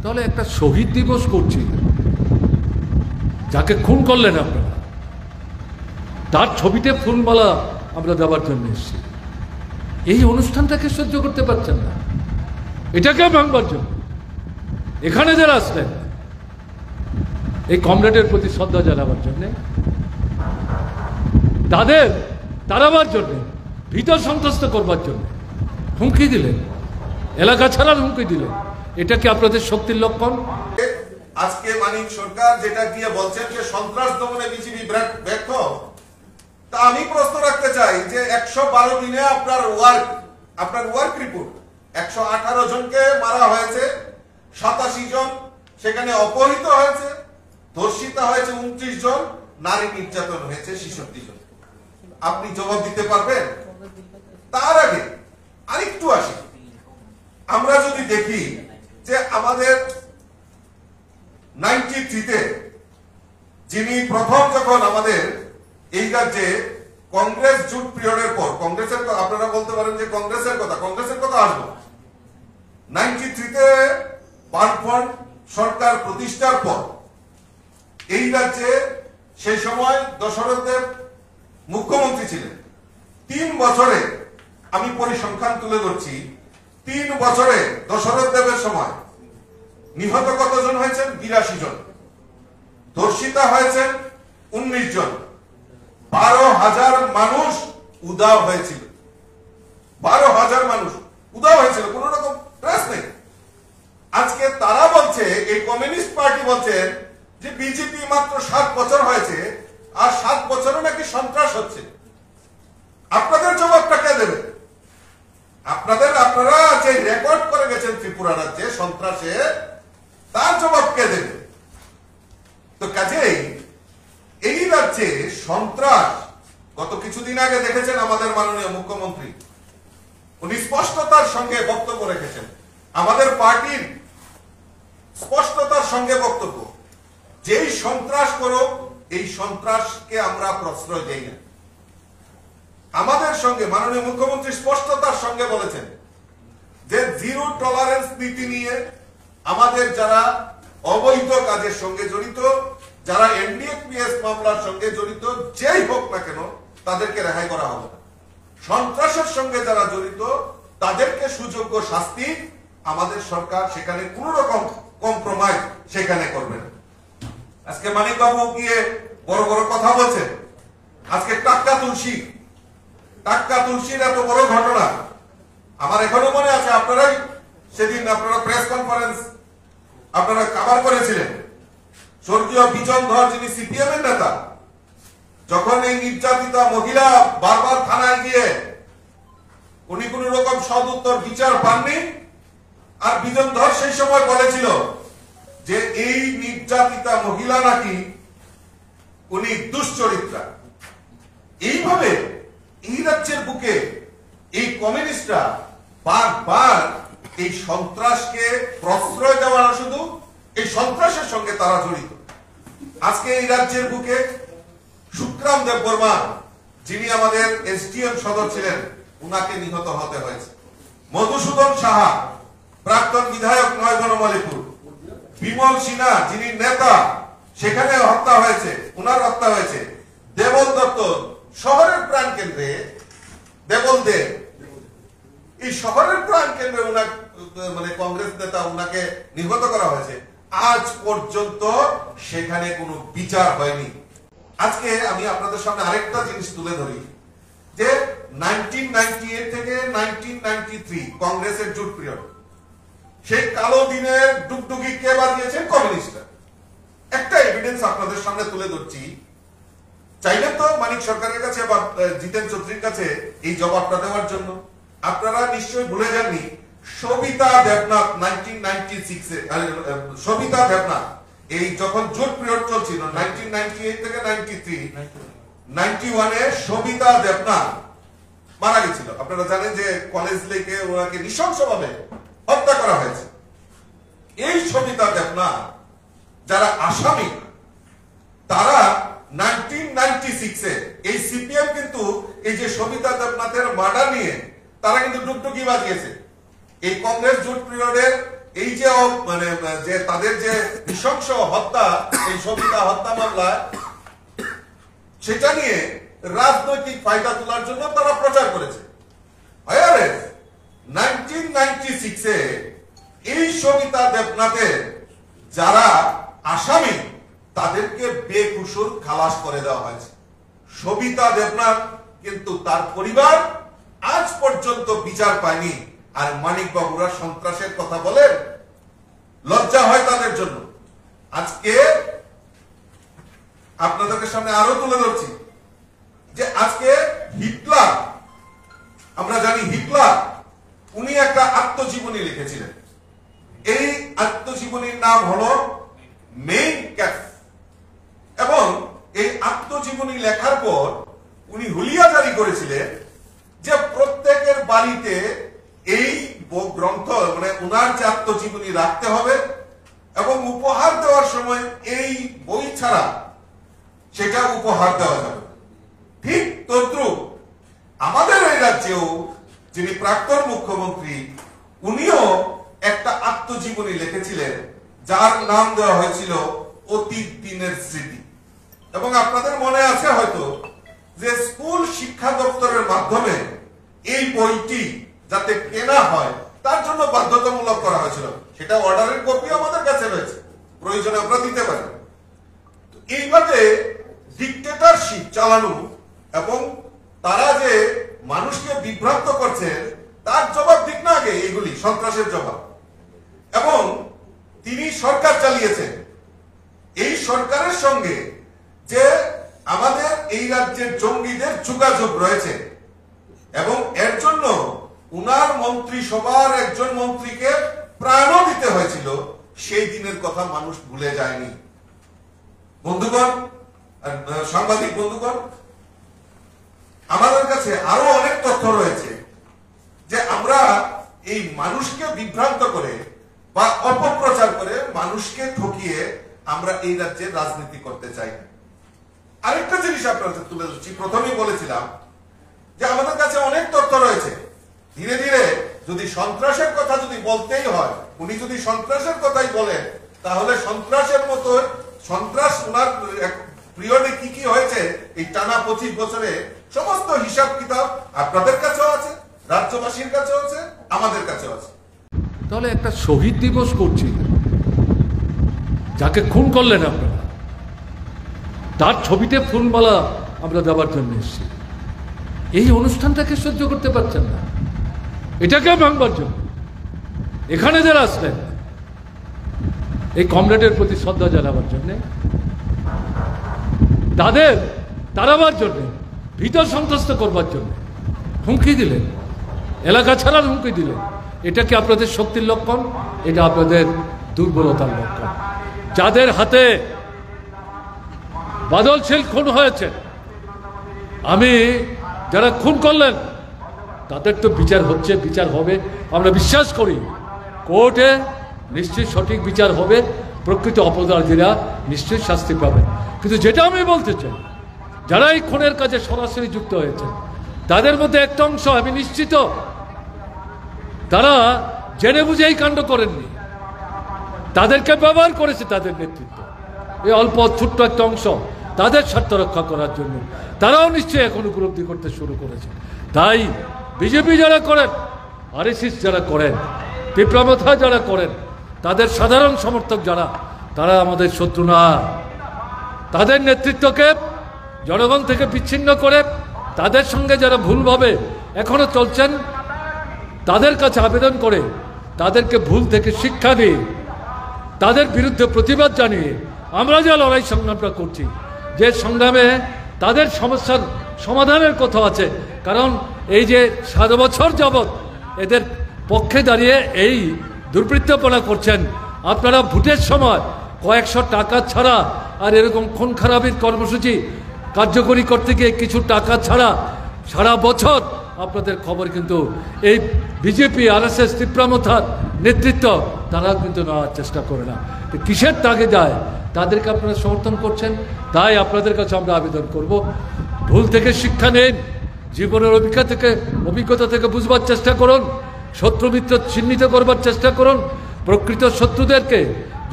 তাহলে একটা শহীদ দিবস করছি, যাকে খুন করলেন আপনারা, তার ছবিতে ফুলমালা আমরা দেওয়ার জন্য এসেছি। এই অনুষ্ঠানটাকে সহ্য করতে পারছেন না, এটাকে ভাঙবার জন্য এখানে যারা আসলেন এই কমরেডের প্রতি শ্রদ্ধা জানাবার জন্যে, তাদের তাড়াবার জন্যে, ভিতর সন্ত্রস্ত করবার জন্য হুমকি দিলেন, এলাকা ছাড়ার হুমকি দিলেন। এটা কি আপনাদের শক্তির লক্ষণ? আজকে মানিক সরকার যেটা দিয়ে বলছেন যে সন্ত্রাস দমনে বিজিবি ব্যর্থ, তা আমি প্রশ্ন রাখতে চাই যে 112 দিনে আপনার ওয়ার্ক রিপোর্ট 118 জনকে মারা হয়েছে, 87 জন সেখানে অপহৃত হয়েছে, ধর্ষিতা হয়েছে 29 জন, নারী নির্যাতন হয়েছে 66 জন। আপনি জবাব দিতে পারবেন? তার আগে আরেকটু আসি, আমরা যদি দেখি যে আমাদের 93-তে যিনি প্রথম যখন আমাদের এই রাজ্যে কংগ্রেস জুট পিরিয়ডের পর, কংগ্রেসের আপনারা বলতে পারেন যে কংগ্রেসের কথা আসবো, 93-তে বামফ্রন্ট সরকার প্রতিষ্ঠার পর এই রাজ্যে সেই সময় দশরথ দেব মুখ্যমন্ত্রী ছিলেন। 3 বছরে, আমি পরিসংখ্যান তুলে ধরছি, 3 বছরে দশরথ দেবের সময় নিহত কতজন হয়েছেন? 82 জন। ধর্ষিতা হয়েছেন 19 জন। 12,000 মানুষ উধাও হয়েছিল। 12,000 মানুষ উধাও হয়েছিল, কোন রকম ট্রেস নেই। আজকে তারা বলছে, এই কমিউনিস্ট পার্টি বলছেন যে বিজেপি মাত্র 7 বছর হয়েছে, আর 7 বছরে নাকি সন্ত্রাস হচ্ছে। আপনাদের জবাবটা কে দেবে? আপনারা যে রেকর্ড করে গেছেন ত্রিপুরা রাজ্যে সন্ত্রাসে, তার জবাব কে দেবে? তো কাজেই এই রাজ্যে সন্ত্রাস, গত কিছুদিন আগে দেখেছেন আমাদের মাননীয় মুখ্যমন্ত্রী, উনি স্পষ্টতার সঙ্গে বক্তব্য রেখেছেন, আমাদের পার্টির স্পষ্টতার সঙ্গে বক্তব্য, যেই সন্ত্রাস করো এই সন্ত্রাসকে আমরা প্রশ্রয় দেই না। আমাদের সঙ্গে মাননীয় মুখ্যমন্ত্রী স্পষ্টতার সঙ্গে বলেছেন যে জিরো টলারেন্স নীতি নিয়ে আমাদের যারা অবৈধ কাজের সঙ্গে জড়িত, যারা এনডিএফপিএস মামলার সঙ্গে জড়িত, যেই হোক না কেন তাদেরকে রেহাই করা হবে না। সন্ত্রাসের সঙ্গে যারা জড়িত তাদেরকে সুযোগ্য শাস্তি, আমাদের সরকার সেখানে কোন রকম কম্প্রোমাইজ সেখানে করবে না। আজকে মানিক বাবু গিয়ে বড় বড় কথা বলছেন। আজকে টাক্কা তুলসীর এত বড় ঘটনা আমার এখনো মনে আছে। আপনারাই সেদিন আপনারা প্রেস কনফারেন্স আপনারা কভার করেছিলেন। স্বর্গীয় বিজন ধর, যিনি সিপিএম এর নেতা, যখন এই নির্যাতিতা মহিলা বারবার থানায় গিয়ে উনি কোন রকম সদুত্তর বিচার পাননি, আর বিজন ধর সেই সময় বলেছিল যে এই নির্যাতিতা মহিলা নাকি উনি দুশ্চরিত্রা। এইভাবে এই রাজ্যের বুকে এই কমিউনিস্টরা বারবার এই সন্ত্রাসকে প্রশ্রয় দেওয়া না, শুধু এই সন্ত্রাসের সঙ্গে তারা জড়িত। আজকে এই রাজ্যের বুকে শুক্রাম দেব বর্মা, যিনি আমাদের এসডিএম সদর ছিলেন, উনাকে নিহত হতে হয়েছে। মধুসূদন সাহা, প্রাক্তন বিধায়ক নয় বনমালীপুর, বিমল সিনহা, যিনি নেতা, সেখানে হত্যা হয়েছে, উনার হত্যা হয়েছে। দেবল দত্ত, শহরের প্রাণ কেন্দ্রে দেবল দেব, এই শহরের প্রাণ কেন্দ্রে মানে কংগ্রেস নেতা, উনাকে নিহত করা হয়েছে। আজ পর্যন্ত সেখানে কোনো বিচার হয়নি। আজকে আমি আপনাদের সামনে আরেকটা জিনিস তুলে ধরি যে 1998 থেকে 1993 কংগ্রেসের জুট পিরিয়ড, সেই কালো দিনের ডুগডুগি কে বাজিয়েছেন? কমিউনিস্টরা। একটা এভিডেন্স আপনাদের সামনে তুলে ধরছি, চাইলেন তো মানিক সরকারের কাছে বা জিতেন চৌধুরীর কাছে এই জবাবটা দেওয়ার জন্য। আপনারা নিশ্চয়ই ভুলে যাননি সবিতা দেবনাথ 1996-এ, সবিতা দেবনাথ এই যখন জোট পিরিয়ড চলছিল 1998 থেকে 91-এ সবিতা দেবনাথ মারা গেছিল। আপনারা জানেন যে কলেজ লেকে ওনাকে নৃশংসভাবে হত্যা করা হয়েছে। এই সবিতা দেবনাথ যারা আসামি, তারা 1996-এ এই সিপিএম কিন্তু এই যে সবিতা দেবনাথের মার্ডার নিয়ে তারা কিন্তু ডুগডুগি বাজিয়েছে। এই কংগ্রেস জোট পিরিয়ডের এই যে মানে যে তাদের যে নৃশংস হত্যা, এই সবিতা হত্যা মামলায়, সেটা নিয়ে রাজনৈতিক ফায়দা তোলার জন্য তারা প্রচার করেছে। 1996-এ এই সবিতা দেবনাথের যারা আসামি তাদেরকে বেকসুর খালাস করে দেওয়া হয়েছে। সবিতা দেবনাথ কিন্তু তার পরিবার আজ পর্যন্ত বিচার পায়নি। আর মানিক বাবুরা সন্ত্রাসের কথা বলেন, লজ্জা হয় তাদের জন্য। আজকে আপনাদের সামনে আরো তুলে ধরছি যে আজকে হিটলার, আমরা জানি হিটলার, উনি একটা আত্মজীবনী লিখেছিলেন। এই আত্মজীবনীর নাম হলো মেইন ক্যাম্প। এবং এই আত্মজীবনী লেখার পর উনি হুলিয়া জারি করেছিলেন যে প্রত্যেকের বাড়িতে এই গ্রন্থ মানে উনার যে আত্মজীবনী রাখতে হবে এবং উপহার দেওয়ার সময় এই বই ছাড়া সেটা উপহার দেওয়া যাবে। ঠিক তদ্রুপ আমাদের এই রাজ্যেও যিনি প্রাক্তন মুখ্যমন্ত্রী, উনিও একটা আত্মজীবনী লিখেছিলেন যার নাম দেওয়া হয়েছিল অতীত দিনের স্মৃতি। এবং আপনাদের মনে আছে হয়তো যে স্কুল শিক্ষা দপ্তরের মাধ্যমে এই বইটি যাতে কেনা হয় তার জন্য বাধ্যতামূলক করা হয়েছিল। সেটা অর্ডারের কপি আমাদের কাছে রয়েছে, প্রয়োজনে আমরা দিতে পারি। এইভাবে ডিক্টেটরশিপ চালানো এবং তারা যে মানুষকে বিভ্রান্ত করছেন তার জবাব দিক না আগে, এগুলি সন্ত্রাসের জবাব। এবং তিনি সরকার চালিয়েছেন, এই সরকারের সঙ্গে যে আমাদের এই রাজ্যের জঙ্গিদের যোগাযোগ রয়েছে এবং এর জন্য উনার মন্ত্রিসভার একজন মন্ত্রীকে প্রাণও দিতে হয়েছিল, সেই দিনের কথা মানুষ ভুলে যায়নি। বন্ধুগণ, সাংবাদিক বন্ধুগণ, আমাদের কাছে আরো অনেক তথ্য রয়েছে যে আমরা এই মানুষকে বিভ্রান্ত করে বা অপপ্রচার করে মানুষকে ঠকিয়ে আমরা এই রাজ্যে রাজনীতি করতে চাই। আরেকটা জিনিস আপনাদের তুলে ধরছি, প্রথমেই বলেছিলাম যে আমাদের কাছে অনেক তথ্য রয়েছে। ধীরে ধীরে যদি সন্ত্রাসের কথা যদি বলতেই হয়, উনি যদি সন্ত্রাসের কথাই বলেন, তাহলে সন্ত্রাসের মতো সন্ত্রাস ওনার পিরিয়ডে কি কি হয়েছে এই টানা 25 বছরে সমস্ত হিসাব কিতাব আপনাদের কাছেও আছে, রাজ্যবাসীর কাছেও আছে, আমাদের কাছেও আছে। তাহলে একটা শহীদ দিবস করছি, যাকে খুন করলেন আপনারা, তার ছবিতে ফুলমালা আমরা দেওয়ার জন্য এসেছি। এই অনুষ্ঠানটাকে সহ্য করতে পারছেন না, এটাকে ভাঙবার জন্য এখানে যারা আসলেন এই কমরেডের প্রতি শ্রদ্ধা জানাবার জন্য, তাদের তাড়াবার জন্য, ভীত সন্ত্রস্ত করবার জন্য হুমকি দিলেন, এলাকা ছাড়ার হুমকি দিলেন। এটা কি আপনাদের শক্তির লক্ষণ? এটা আপনাদের দুর্বলতার লক্ষণ। যাদের হাতে বাদল শীল খুন হয়েছে, আমি যারা খুন করলেন তাদের তো বিচার হচ্ছে, বিচার হবে, আমরা বিশ্বাস করি। কোর্টে নিশ্চয়ই সঠিক বিচার হবে, প্রকৃত অপরাধীরা নিশ্চয়ই শাস্তি পাবে। কিন্তু যেটা আমি বলতে চাই, যারা এই খুনের কাজে সরাসরি যুক্ত হয়েছে তাদের মধ্যে একটা অংশ আমি নিশ্চিত তারা জেনে বুঝে এই কাণ্ড করেননি, তাদেরকে ব্যবহার করেছে তাদের নেতৃত্ব, এই অল্প ছোট্ট একটা অংশ তাদের স্বার্থ রক্ষা করার জন্য তারাও নিশ্চয়ই এখন উপলব্ধি করতে শুরু করেছে। তাই বিজেপি যারা করেন, আরএসএস যারা করেন, বিপ্লবতা যারা করেন, তাদের সাধারণ সমর্থক যারা, তারা আমাদের শত্রু না। তাদের নেতৃত্বকে জনগণ থেকে বিচ্ছিন্ন করে তাদের সঙ্গে যারা ভুলভাবে এখনো চলছেন, তাদের কাছে আবেদন করে তাদেরকে ভুল থেকে শিক্ষা দিয়ে তাদের বিরুদ্ধে প্রতিবাদ জানিয়ে আমরা যে লড়াই সংগ্রামটা করছি, যে সংগ্রামে তাদের সমস্যার সমাধানের কথা আছে। কারণ এই যে 7 বছর যাবৎ এদের পক্ষে দাঁড়িয়ে এই দুর্বৃত্তপনা করছেন, আপনারা ভোটের সময় কয়েকশো টাকা ছাড়া আর এরকম খুন খারাপির কর্মসূচি কার্যকরী করতে গিয়ে কিছু টাকা ছাড়া সারা বছর আপনাদের খবর কিন্তু এই বিজেপি, আরএসএস, তীব্রমথার নেতৃত্ব তারা কিন্তু নেওয়ার চেষ্টা করে না। কিসের তাগে যায় তাদেরকে আপনারা সমর্থন করছেন। তাই আপনাদের কাছে আমরা আবেদন করব, ভুল থেকে শিক্ষা নিন, জীবনের অভিজ্ঞতা থেকে বুঝবার চেষ্টা করুন, শত্রু মিত্র চিহ্নিত করবার চেষ্টা করুন, প্রকৃত শত্রুদেরকে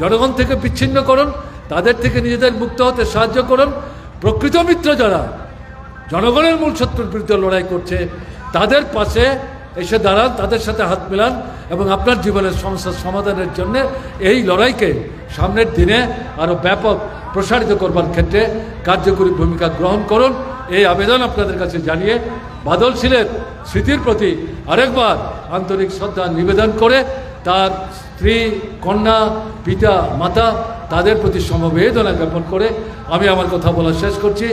জনগণ থেকে বিচ্ছিন্ন করুন, তাদের থেকে নিজেদের মুক্ত হতে সাহায্য করুন। প্রকৃত মিত্র যারা জনগণের মূল শত্রুর বিরুদ্ধে লড়াই করছে তাদের পাশে এসে দাঁড়ান, তাদের সাথে হাত মেলান এবং আপনার জীবনের সমস্যার সমাধানের জন্য এই লড়াইকে সামনের দিনে আরও ব্যাপক প্রসারিত করবার ক্ষেত্রে কার্যকরী ভূমিকা গ্রহণ করুন। এই আবেদন আপনাদের কাছে জানিয়ে বাদল শীলের স্মৃতির প্রতি আরেকবার আন্তরিক শ্রদ্ধা নিবেদন করে তার স্ত্রী, কন্যা, পিতা, মাতা তাদের প্রতি সমবেদনা জ্ঞাপন করে আমি আমার কথা বলা শেষ করছি।